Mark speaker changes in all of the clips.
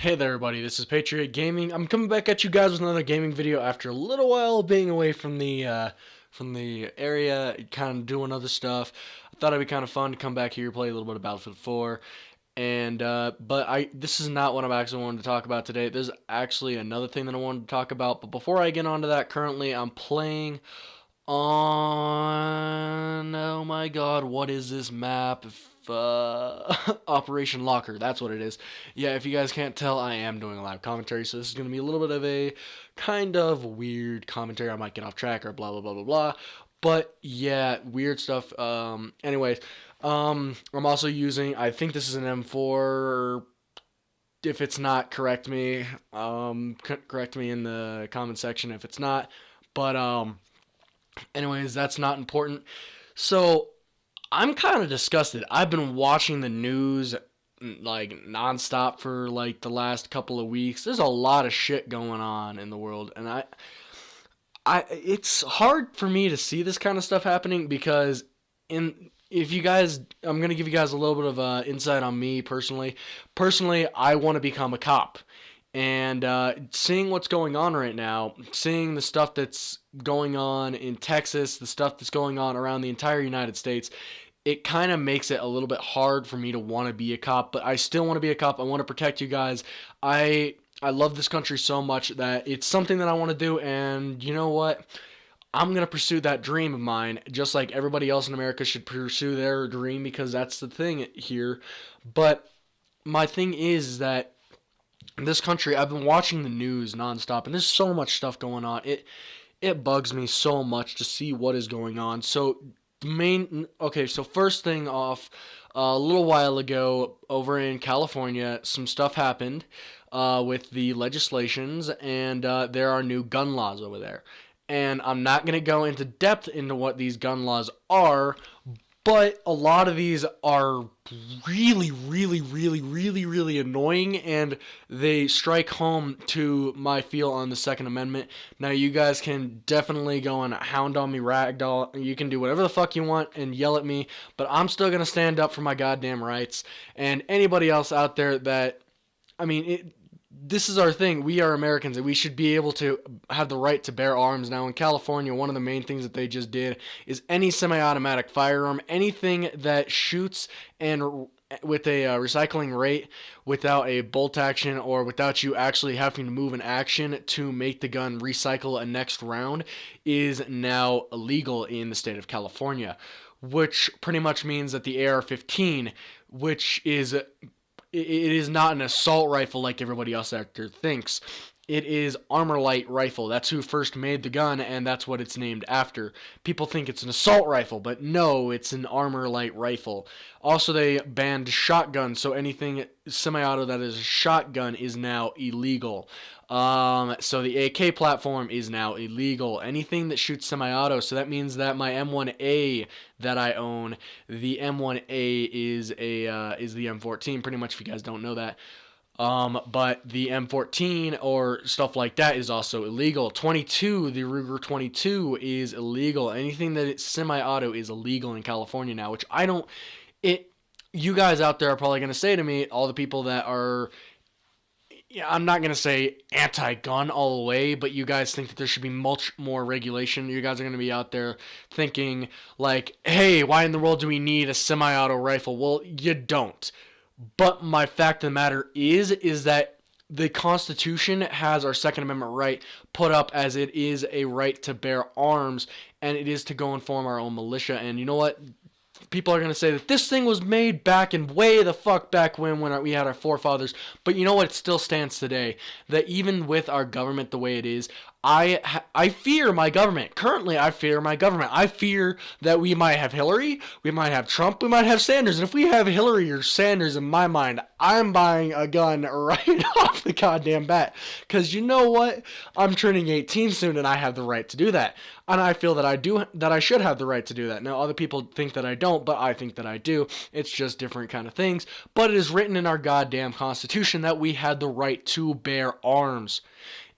Speaker 1: Hey there everybody, this is Patriot Gaming. I'm coming back at you guys with another gaming video after a little while being away from the area, kind of doing other stuff. I thought it'd be kind of fun to come back here, play a little bit of Battlefield 4. And but this is not what I'm actually wanting to talk about today. There's actually another thing that I wanted to talk about, but before I get onto that, currently I'm playing on, oh my god, what is this map? Operation Locker, that's what it is. Yeah, if you guys can't tell, I am doing a live commentary, so this is going to be a little bit of a kind of weird commentary. I might get off track or blah blah blah blah blah, but yeah, weird stuff. Anyways, I'm also using, I think this is an M4. If it's not, correct me. Correct me in the comment section if it's not. But anyways, that's not important. So I'm kind of disgusted. I've been watching the news like nonstop for like the last couple of weeks. There's a lot of shit going on in the world, and it's hard for me to see this kind of stuff happening because if you guys, I'm gonna give you guys a little bit of insight on me personally. Personally, I want to become a cop. And seeing what's going on right now, seeing the stuff that's going on in Texas, the stuff that's going on around the entire United States, it kind of makes it a little bit hard for me to want to be a cop. But I still want to be a cop. I want to protect you guys. I love this country so much that it's something that I want to do. And you know what? I'm going to pursue that dream of mine, just like everybody else in America should pursue their dream, because that's the thing here. But my thing is that in this country, I've been watching the news nonstop, and there's so much stuff going on. It bugs me so much to see what is going on. So so first thing off, a little while ago over in California, some stuff happened with the legislations, and there are new gun laws over there. And I'm not going to go into depth into what these gun laws are, but a lot of these are really, really, really, really, really annoying, and they strike home to my feel on the Second Amendment. Now, you guys can definitely go and hound on me, ragdoll. You can do whatever the fuck you want and yell at me, but I'm still going to stand up for my goddamn rights. And anybody else out there that, I mean, this is our thing. We are Americans, and we should be able to have the right to bear arms. Now, in California, one of the main things that they just did is any semi-automatic firearm, anything that shoots and with a recycling rate without a bolt action or without you actually having to move an action to make the gun recycle a next round is now illegal in the state of California, which pretty much means that the AR-15, which is it is not an assault rifle like everybody else out there thinks. It is armor light rifle. That's who first made the gun, and that's what it's named after. People think it's an assault rifle, but no, it's an armor light rifle. Also, they banned shotguns, so anything semi-auto that is a shotgun is now illegal. So the AK platform is now illegal. Anything that shoots semi-auto, so that means that my M1A that I own, the M1A is the M14. Pretty much, if you guys don't know that. But the M14 or stuff like that is also illegal. 22, the Ruger 22 is illegal. Anything that is semi-auto is illegal in California now, which I don't. You guys out there are probably gonna say to me, all the people that are, yeah, I'm not going to say anti-gun all the way, but you guys think that there should be much more regulation. You guys are going to be out there thinking like, hey, why in the world do we need a semi-auto rifle? Well, you don't. But my fact of the matter is that the Constitution has our Second Amendment right put up as it is a right to bear arms, and it is to go and form our own militia. And you know what? People are going to say that this thing was made back in way the fuck back when we had our forefathers. But you know what? It still stands today. That even with our government the way it is, I fear my government. Currently, I fear my government. I fear that we might have Hillary, we might have Trump, we might have Sanders. And if we have Hillary or Sanders, in my mind, I'm buying a gun right off the goddamn bat. Because you know what? I'm turning 18 soon, and I have the right to do that. And I feel that I should have the right to do that. Now, other people think that I don't, but I think that I do. It's just different kind of things. But it is written in our goddamn Constitution that we had the right to bear arms.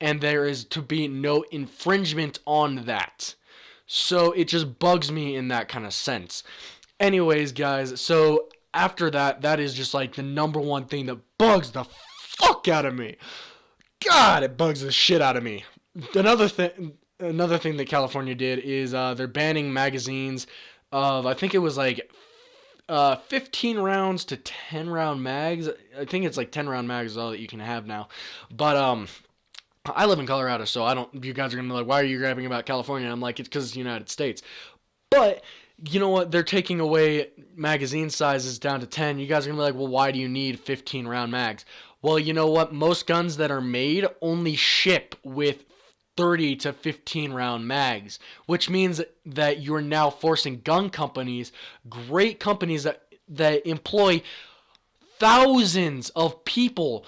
Speaker 1: And there is to be no infringement on that. So it just bugs me in that kind of sense. Anyways, guys, so after that, that is just like the number one thing that bugs the fuck out of me. God, it bugs the shit out of me. Another thing that California did is they're banning magazines of, I think it was like 15 rounds to 10 round mags. I think it's like 10 round mags is all that you can have now. But I live in Colorado, so I don't. You guys are gonna be like, why are you grabbing about California? I'm like, it's because it's the United States. But you know what? They're taking away magazine sizes down to 10. You guys are gonna be like, well, why do you need 15 round mags? Well, you know what? Most guns that are made only ship with 30 to 15 round mags, which means that you're now forcing gun companies, great companies that employ thousands of people,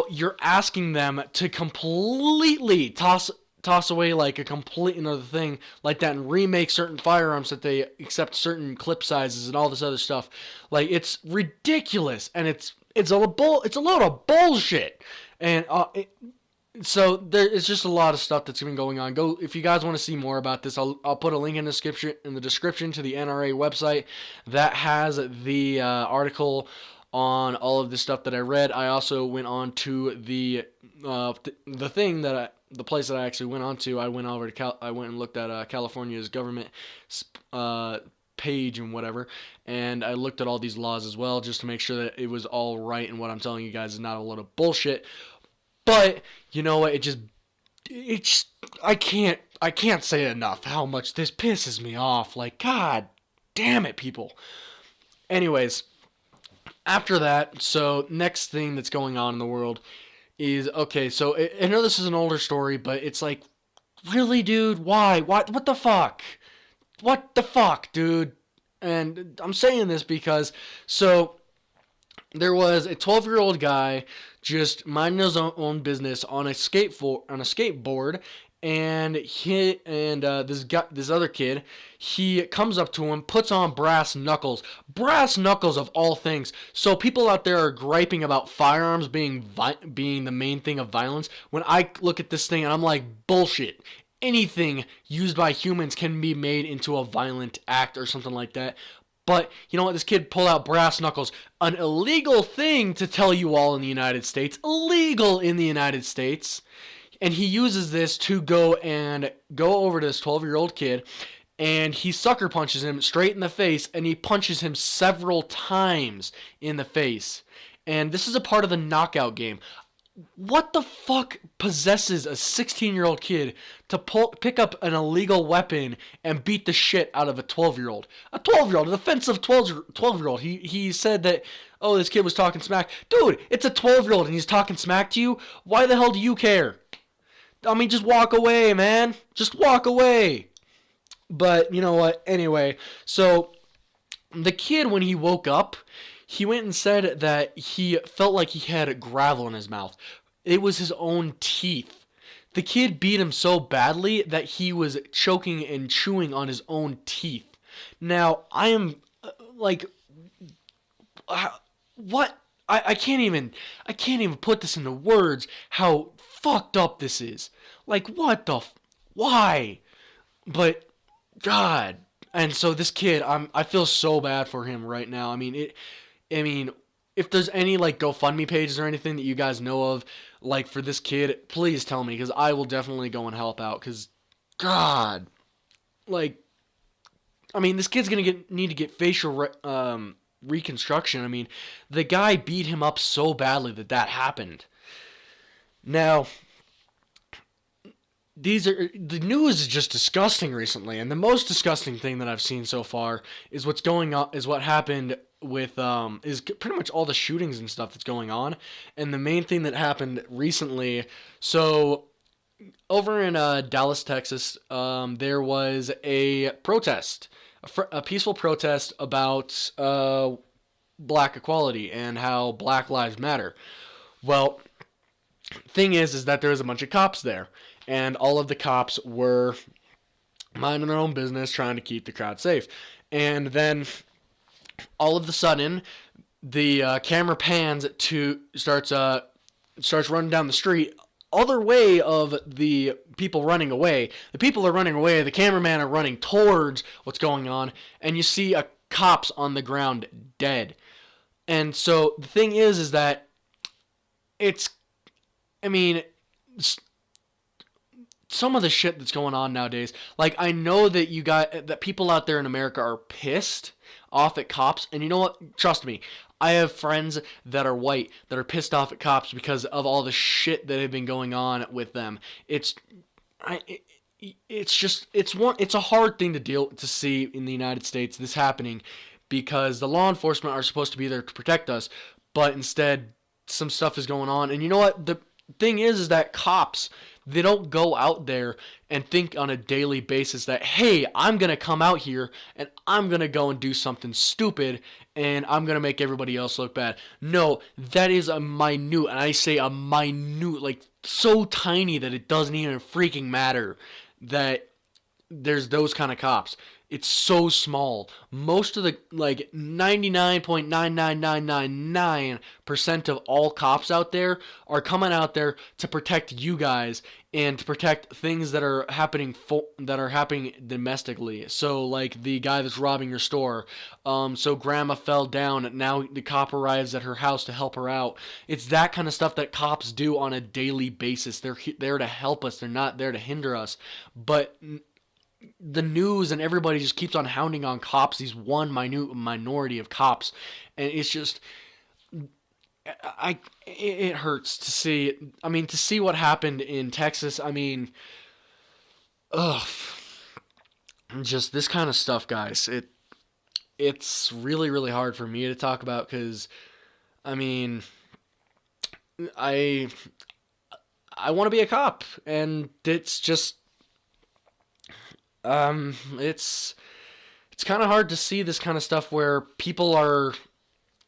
Speaker 1: you're asking them to completely toss away like a complete another thing like that and remake certain firearms that they accept certain clip sizes and all this other stuff. Like, it's ridiculous, and it's a load of bullshit. And so it's just a lot of stuff that's been going on. Go, if you guys want to see more about this, I'll put a link in the description to the NRA website that has the article on all of the stuff that I read. I also went on to the place that I actually went on to. I went and looked at California's government page and whatever, and I looked at all these laws as well, just to make sure that it was all right, and what I'm telling you guys is not a load of bullshit. But you know what? I can't say enough how much this pisses me off. Like, god damn it, people. Anyways, after that, so next thing that's going on in the world is, okay, so I know this is an older story, but it's like, really, dude? Why? What the fuck? What the fuck, dude? And I'm saying this because, so there was a 12-year-old guy just minding his own business on a skateboard, and this other kid, he comes up to him, puts on brass knuckles of all things. So people out there are griping about firearms being the main thing of violence, when I look at this thing and I'm like, bullshit. Anything used by humans can be made into a violent act or something like that. But you know what? This kid pulled out brass knuckles, an illegal thing to tell you all in the United States, illegal in the United States. And he uses this to go over to this 12-year-old kid, and he sucker punches him straight in the face, and he punches him several times in the face. And this is a part of the knockout game. What the fuck possesses a 16-year-old kid to pick up an illegal weapon and beat the shit out of a 12-year-old? A 12-year-old, an offensive 12-year-old. He said that, oh, this kid was talking smack. Dude, it's a 12-year-old and he's talking smack to you? Why the hell do you care? I mean, just walk away, man. Just walk away. But, you know what? Anyway, so the kid, when he woke up, he went and said that he felt like he had gravel in his mouth. It was his own teeth. The kid beat him so badly that he was choking and chewing on his own teeth. Now, I am like, what? I can't even put this into words how fucked up this is. Like, what the why? But God. And so this kid, I feel so bad for him right now. I mean, if there's any like GoFundMe pages or anything that you guys know of, like for this kid, please tell me, because I will definitely go and help out. Because God, like, I mean, this kid's gonna need to get facial reconstruction. I mean, the guy beat him up so badly that happened. Now, the news is just disgusting recently, and the most disgusting thing that I've seen so far is what happened with is pretty much all the shootings and stuff that's going on. And the main thing that happened recently, so over in Dallas, Texas, there was a protest, a peaceful protest about black equality and how Black Lives Matter. Well, thing is that there was a bunch of cops there, and all of the cops were minding their own business, trying to keep the crowd safe. And then all of a sudden, the camera pans starts running down the street, other way of the people running away. The people are running away. The cameraman are running towards what's going on, and you see a cops on the ground dead. And so the thing is that it's, I mean, some of the shit that's going on nowadays. Like, I know that that people out there in America are pissed off at cops, and you know what? Trust me, I have friends that are white that are pissed off at cops because of all the shit that have been going on with them. It's, I, it, it's just it's a hard thing to see in the United States, this happening, because the law enforcement are supposed to be there to protect us, but instead some stuff is going on. And you know what? The thing is that cops, they don't go out there and think on a daily basis that, hey, I'm going to come out here and I'm going to go and do something stupid and I'm going to make everybody else look bad. No, that is a minute, and I say a minute, like so tiny that it doesn't even freaking matter that there's those kind of cops. It's so small. Most of the, like, 99.99999% of all cops out there are coming out there to protect you guys and to protect things that are happening domestically. So, like the guy that's robbing your store. So grandma fell down. Now the cop arrives at her house to help her out. It's that kind of stuff that cops do on a daily basis. They're there to help us. They're not there to hinder us. But the news and everybody just keeps on hounding on cops, these one minute minority of cops, and it's just, it hurts to see. I mean, to see what happened in Texas. I mean, ugh, just this kind of stuff, guys. It's really, really hard for me to talk about because, I mean, I want to be a cop, and it's just, it's kind of hard to see this kind of stuff where people are,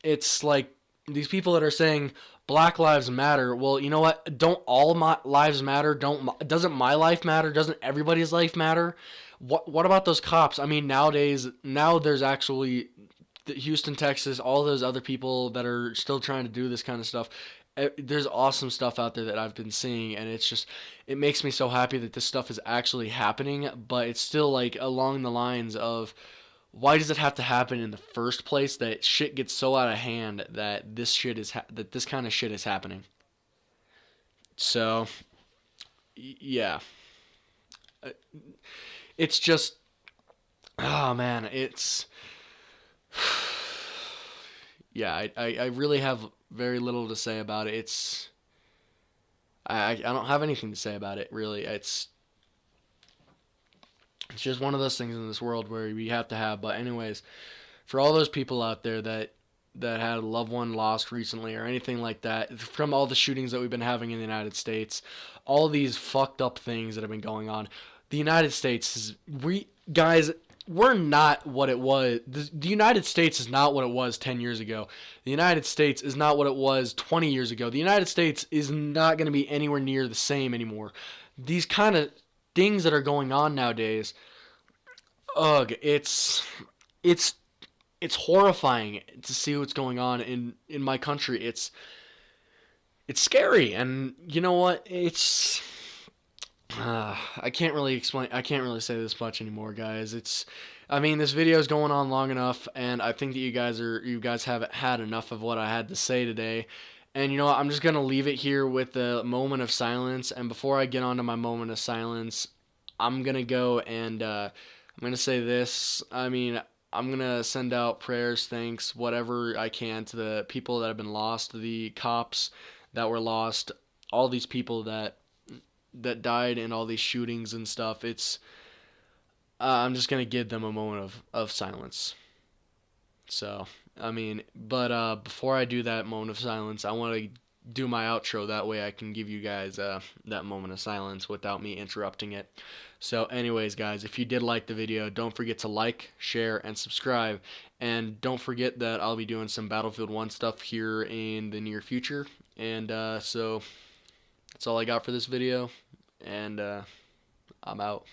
Speaker 1: it's like these people that are saying Black Lives Matter. Well, you know what? Don't all my lives matter? Doesn't my life matter? Doesn't everybody's life matter? What about those cops? I mean, now there's actually Houston, Texas, all those other people that are still trying to do this kind of stuff. There's awesome stuff out there that I've been seeing, and it makes me so happy that this stuff is actually happening, but it's still like along the lines of, why does it have to happen in the first place, that shit gets so out of hand that this kind of shit is happening. So, yeah. Uh, It's just, oh man, yeah, I really have very little to say about it. I don't have anything to say about it, really. It's just one of those things in this world where we have to have. But anyways, for all those people out there that had a loved one lost recently or anything like that, from all the shootings that we've been having in the United States, all these fucked up things that have been going on, the United States is, guys, we're not what it was. The United States is not what it was 10 years ago. The United States is not what it was 20 years ago. The United States is not going to be anywhere near the same anymore. These kind of things that are going on nowadays, ugh, it's horrifying to see what's going on in my country. It's scary, and you know what? I can't really explain. I can't really say this much anymore, guys. I mean, this video is going on long enough, and I think that you guys have had enough of what I had to say today. And you know what? I'm just gonna leave it here with a moment of silence. And before I get on to my moment of silence, I'm gonna go and I'm gonna say this. I mean, I'm gonna send out prayers, thanks, whatever I can to the people that have been lost, the cops that were lost, all these people that died in all these shootings and stuff. I'm just gonna give them a moment of silence. So, I mean, but before I do that moment of silence, I want to do my outro. That way I can give you guys that moment of silence without me interrupting it. So anyways, guys, if you did like the video, don't forget to like, share, and subscribe. And don't forget that I'll be doing some Battlefield 1 stuff here in the near future. And so that's all I got for this video. And I'm out.